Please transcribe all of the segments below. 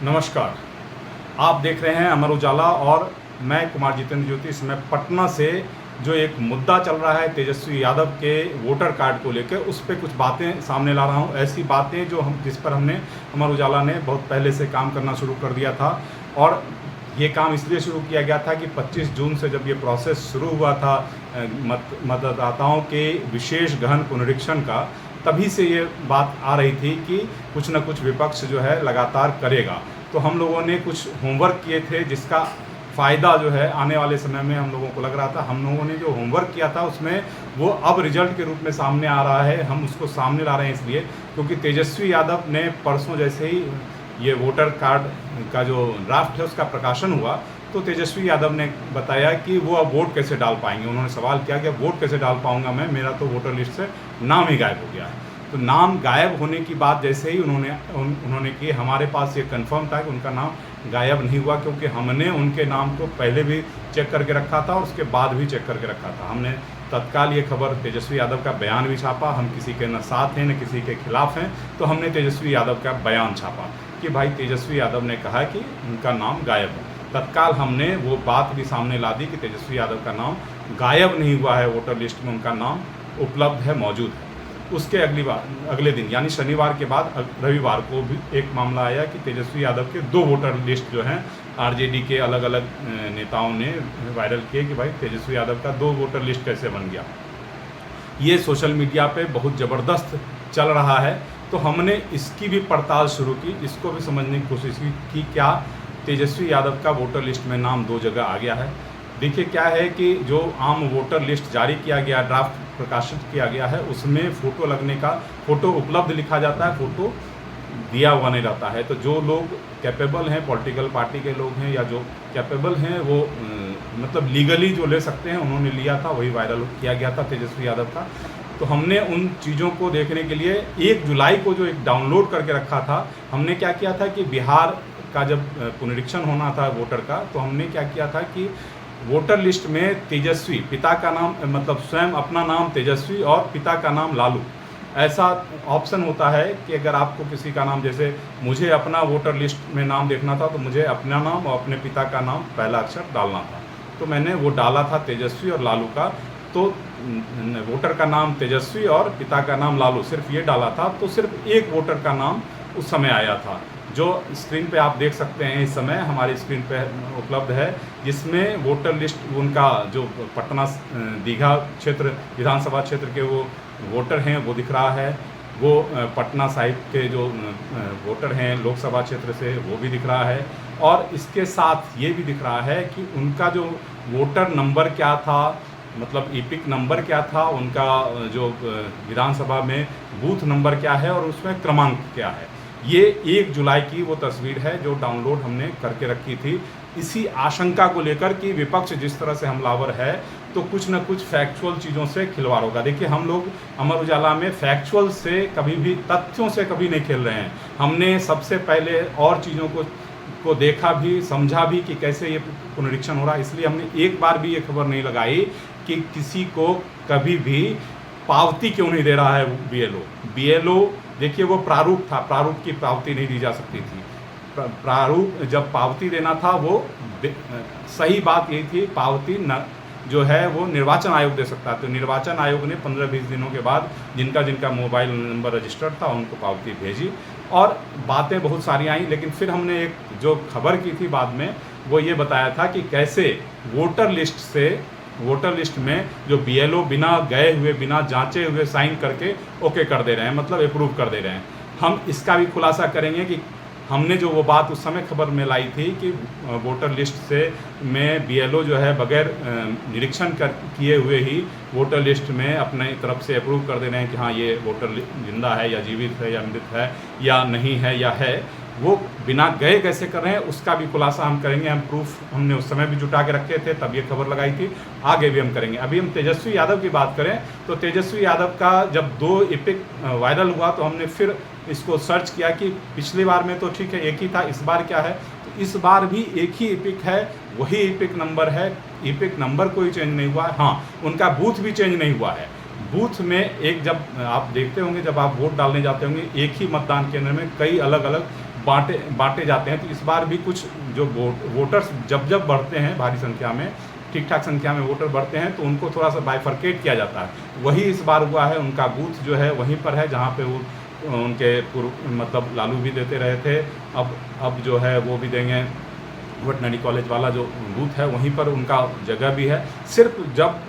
नमस्कार। आप देख रहे हैं अमर उजाला और मैं कुमार जितेंद्र ज्योति। इसमें पटना से जो एक मुद्दा चल रहा है तेजस्वी यादव के वोटर कार्ड को लेकर, उस पर कुछ बातें सामने ला रहा हूं। ऐसी बातें जो जिस पर हमने अमर उजाला ने बहुत पहले से काम करना शुरू कर दिया था, और ये काम इसलिए शुरू किया गया था कि 25 जून से जब ये प्रोसेस शुरू हुआ था मतदाताओं के विशेष गहन पुनरीक्षण का, तभी से ये बात आ रही थी कि कुछ न कुछ विपक्ष जो है लगातार करेगा। तो हम लोगों ने कुछ होमवर्क किए थे, जिसका फ़ायदा जो है आने वाले समय में हम लोगों को लग रहा था। हम लोगों ने जो होमवर्क किया था उसमें वो अब रिजल्ट के रूप में सामने आ रहा है। हम उसको सामने ला रहे हैं इसलिए क्योंकि तेजस्वी यादव ने परसों जैसे ही ये वोटर कार्ड का जो ड्राफ्ट है उसका प्रकाशन हुआ, तो तेजस्वी यादव ने बताया कि वो अब वोट कैसे डाल पाएंगे। उन्होंने सवाल किया कि अब वोट कैसे डाल पाऊंगा मैं, मेरा तो वोटर लिस्ट से नाम ही गायब हो गया है। तो नाम गायब होने की बात जैसे ही उन्होंने की, हमारे पास ये कंफर्म था कि उनका नाम गायब नहीं हुआ, क्योंकि हमने उनके नाम को पहले भी चेक करके रखा था और उसके बाद भी चेक करके रखा था। हमने तत्काल ये खबर, तेजस्वी यादव का बयान भी छापा। हम किसी के न साथ हैं न किसी के खिलाफ हैं, तो हमने तेजस्वी यादव का बयान छापा कि भाई तेजस्वी यादव ने कहा कि उनका नाम गायब है। तत्काल हमने वो बात भी सामने ला दी कि तेजस्वी यादव का नाम गायब नहीं हुआ है, वोटर लिस्ट में उनका नाम उपलब्ध है, मौजूद है। उसके अगले दिन यानी शनिवार के बाद रविवार को भी एक मामला आया कि तेजस्वी यादव के 2 वोटर लिस्ट जो हैं आरजेडी के अलग अलग नेताओं ने वायरल किए कि भाई तेजस्वी यादव का 2 वोटर लिस्ट कैसे बन गया। ये सोशल मीडिया पे बहुत ज़बरदस्त चल रहा है, तो हमने इसकी भी पड़ताल शुरू की, इसको भी समझने की कोशिश की कि क्या तेजस्वी यादव का वोटर लिस्ट में नाम 2 जगह आ गया है। देखिए क्या है कि जो आम वोटर लिस्ट जारी किया गया, ड्राफ्ट प्रकाशित किया गया है, उसमें फ़ोटो लगने का, फ़ोटो उपलब्ध लिखा जाता है, फ़ोटो दिया हुआ नहीं रहता है। तो जो लोग कैपेबल हैं, पॉलिटिकल पार्टी के लोग हैं या जो कैपेबल हैं, वो मतलब लीगली जो ले सकते हैं उन्होंने लिया था, वही वायरल किया गया था तेजस्वी यादव का। तो हमने उन चीज़ों को देखने के लिए 1 जुलाई को जो एक डाउनलोड करके रखा था, हमने क्या किया था कि बिहार का जब पुनरीक्षण होना था वोटर का, तो हमने क्या किया था कि वोटर लिस्ट में तेजस्वी, पिता का नाम मतलब स्वयं अपना नाम तेजस्वी और पिता का नाम लालू, ऐसा ऑप्शन होता है कि अगर आपको किसी का नाम, जैसे मुझे अपना वोटर लिस्ट में नाम देखना था तो मुझे अपना नाम और अपने पिता का नाम पहला अक्षर डालना था, तो मैंने वो डाला था तेजस्वी और लालू का। तो वोटर का नाम तेजस्वी और पिता का नाम लालू, सिर्फ ये डाला था, तो सिर्फ एक वोटर का नाम उस समय आया था, जो स्क्रीन पे आप देख सकते हैं इस समय हमारी स्क्रीन पे उपलब्ध है, जिसमें वोटर लिस्ट उनका जो पटना दीघा क्षेत्र विधानसभा क्षेत्र के वो वोटर हैं वो दिख रहा है, वो पटना साहिब के जो वोटर हैं लोकसभा क्षेत्र से वो भी दिख रहा है, और इसके साथ ये भी दिख रहा है कि उनका जो वोटर नंबर क्या था, मतलब ईपिक नंबर क्या था, उनका जो विधानसभा में बूथ नंबर क्या है और उसमें क्रमांक क्या है। ये 1 जुलाई की वो तस्वीर है जो डाउनलोड हमने करके रखी थी, इसी आशंका को लेकर कि विपक्ष जिस तरह से हमलावर है तो कुछ न कुछ फैक्चुअल चीज़ों से खिलवाड़ होगा। देखिए हम लोग अमर उजाला में फैक्चुअल से कभी भी, तथ्यों से कभी नहीं खेल रहे हैं। हमने सबसे पहले और चीज़ों को देखा भी, समझा भी कि कैसे ये पुनरीक्षण हो रहा है, इसलिए हमने एक बार भी ये खबर नहीं लगाई कि किसी को कभी भी पावती क्यों नहीं दे रहा है बीएलओ। देखिए वो प्रारूप था, प्रारूप की पावती नहीं दी जा सकती थी। प्रारूप जब पावती देना था वो सही बात यही थी, पावती न जो है वो निर्वाचन आयोग दे सकता है। तो निर्वाचन आयोग ने 15-20 दिनों के बाद जिनका मोबाइल नंबर रजिस्टर्ड था उनको पावती भेजी और बातें बहुत सारी आई। लेकिन फिर हमने एक जो खबर की थी बाद में, वो ये बताया था कि कैसे वोटर लिस्ट में जो बीएलओ बिना गए हुए, बिना जांचे हुए साइन करके ओके कर दे रहे हैं, मतलब अप्रूव कर दे रहे हैं। हम इसका भी खुलासा करेंगे कि हमने जो वो बात उस समय खबर में लाई थी कि वोटर लिस्ट से में बीएलओ जो है बगैर निरीक्षण किए हुए ही वोटर लिस्ट में अपने तरफ से अप्रूव कर दे रहे हैं कि हाँ ये वोटर जिंदा है या जीवित है या मृत है या नहीं है या है, वो बिना गए कैसे कर रहे हैं उसका भी खुलासा हम करेंगे। हम प्रूफ हमने उस समय भी जुटा के रखे थे, तब ये खबर लगाई थी, आगे भी हम करेंगे। अभी हम तेजस्वी यादव की बात करें तो तेजस्वी यादव का जब 2 ईपिक वायरल हुआ तो हमने फिर इसको सर्च किया कि पिछली बार में तो ठीक है एक ही था, इस बार क्या है, तो इस बार भी एक ही ईपिक है, वही ईपिक नंबर है, ईपिक नंबर कोई चेंज नहीं हुआ है। हाँ, उनका बूथ भी चेंज नहीं हुआ है। बूथ में एक, जब आप देखते होंगे जब आप वोट डालने जाते होंगे, एक ही मतदान केंद्र में कई अलग अलग बांटे जाते हैं। तो इस बार भी कुछ जो वोटर्स जब बढ़ते हैं भारी संख्या में, ठीक ठाक संख्या में वोटर बढ़ते हैं, तो उनको थोड़ा सा बाइफरकेट किया जाता है। वही इस बार हुआ है, उनका बूथ जो है वहीं पर है जहाँ पे वो उनके पूर्व मतलब लालू भी देते रहे थे, अब जो है वो भी देंगे। वेटनरी कॉलेज वाला जो बूथ है वहीं पर उनका जगह भी है। सिर्फ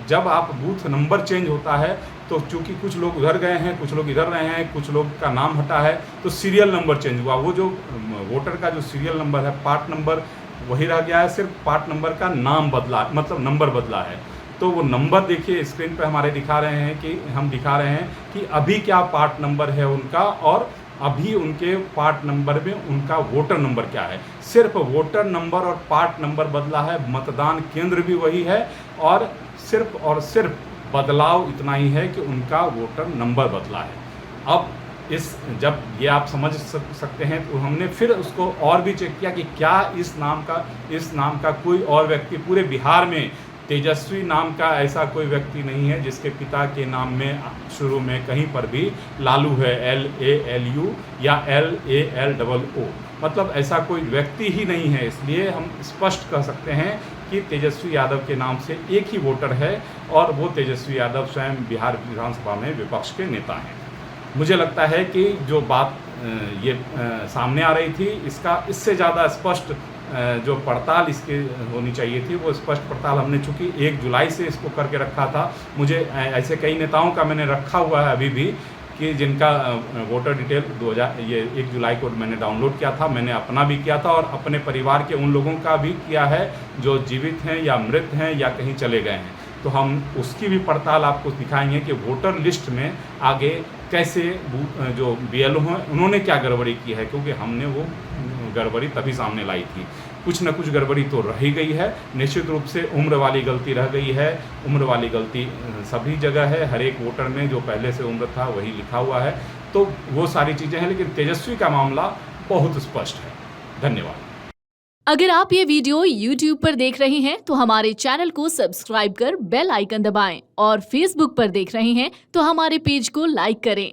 जब आप बूथ नंबर चेंज होता है तो चूँकि कुछ लोग उधर गए हैं, कुछ लोग इधर रहे हैं, कुछ लोग का नाम हटा है, तो सीरियल नंबर चेंज हुआ। वो जो वोटर का जो सीरियल नंबर है, पार्ट नंबर वही रह गया है, सिर्फ पार्ट नंबर का नाम बदला, मतलब नंबर बदला है। तो वो नंबर देखिए स्क्रीन पे हमारे दिखा रहे हैं कि अभी क्या पार्ट नंबर है उनका, और अभी उनके पार्ट नंबर में उनका वोटर नंबर क्या है। सिर्फ वोटर नंबर और पार्ट नंबर बदला है, मतदान केंद्र भी वही है, और सिर्फ बदलाव इतना ही है कि उनका वोटर नंबर बदला है। अब जब ये आप समझ सकते हैं, तो हमने फिर उसको और भी चेक किया कि क्या इस नाम का कोई और व्यक्ति पूरे बिहार में, तेजस्वी नाम का ऐसा कोई व्यक्ति नहीं है जिसके पिता के नाम में शुरू में कहीं पर भी लालू है, LALU या LALOO, मतलब ऐसा कोई व्यक्ति ही नहीं है। इसलिए हम स्पष्ट कह सकते हैं कि तेजस्वी यादव के नाम से एक ही वोटर है, और वो तेजस्वी यादव स्वयं बिहार विधानसभा में विपक्ष के नेता हैं। मुझे लगता है कि जो बात ये सामने आ रही थी, इससे ज़्यादा स्पष्ट जो पड़ताल इसकी होनी चाहिए थी, वो स्पष्ट पड़ताल हमने चूँकि 1 जुलाई से इसको करके रखा था। मुझे ऐसे कई नेताओं का मैंने रखा हुआ है अभी भी, कि जिनका वोटर डिटेल 1 जुलाई को मैंने डाउनलोड किया था, मैंने अपना भी किया था, और अपने परिवार के उन लोगों का भी किया है जो जीवित हैं या मृत हैं या कहीं चले गए हैं। तो हम उसकी भी पड़ताल आपको दिखाएंगे कि वोटर लिस्ट में आगे कैसे जो BLO हैं उन्होंने क्या गड़बड़ी की है, क्योंकि हमने वो गड़बड़ी तभी सामने लाई थी। कुछ न कुछ गड़बड़ी तो रह ही गई है, निश्चित रूप से उम्र वाली गलती रह गई है। उम्र वाली गलती सभी जगह है, हर एक वोटर में जो पहले से उम्र था वही लिखा हुआ है, तो वो सारी चीज़ें हैं। लेकिन तेजस्वी का मामला बहुत स्पष्ट है। धन्यवाद। अगर आप ये वीडियो YouTube पर देख रहे हैं तो हमारे चैनल को सब्सक्राइब कर बेल आइकन दबाएं, और Facebook पर देख रहे हैं तो हमारे पेज को लाइक करें।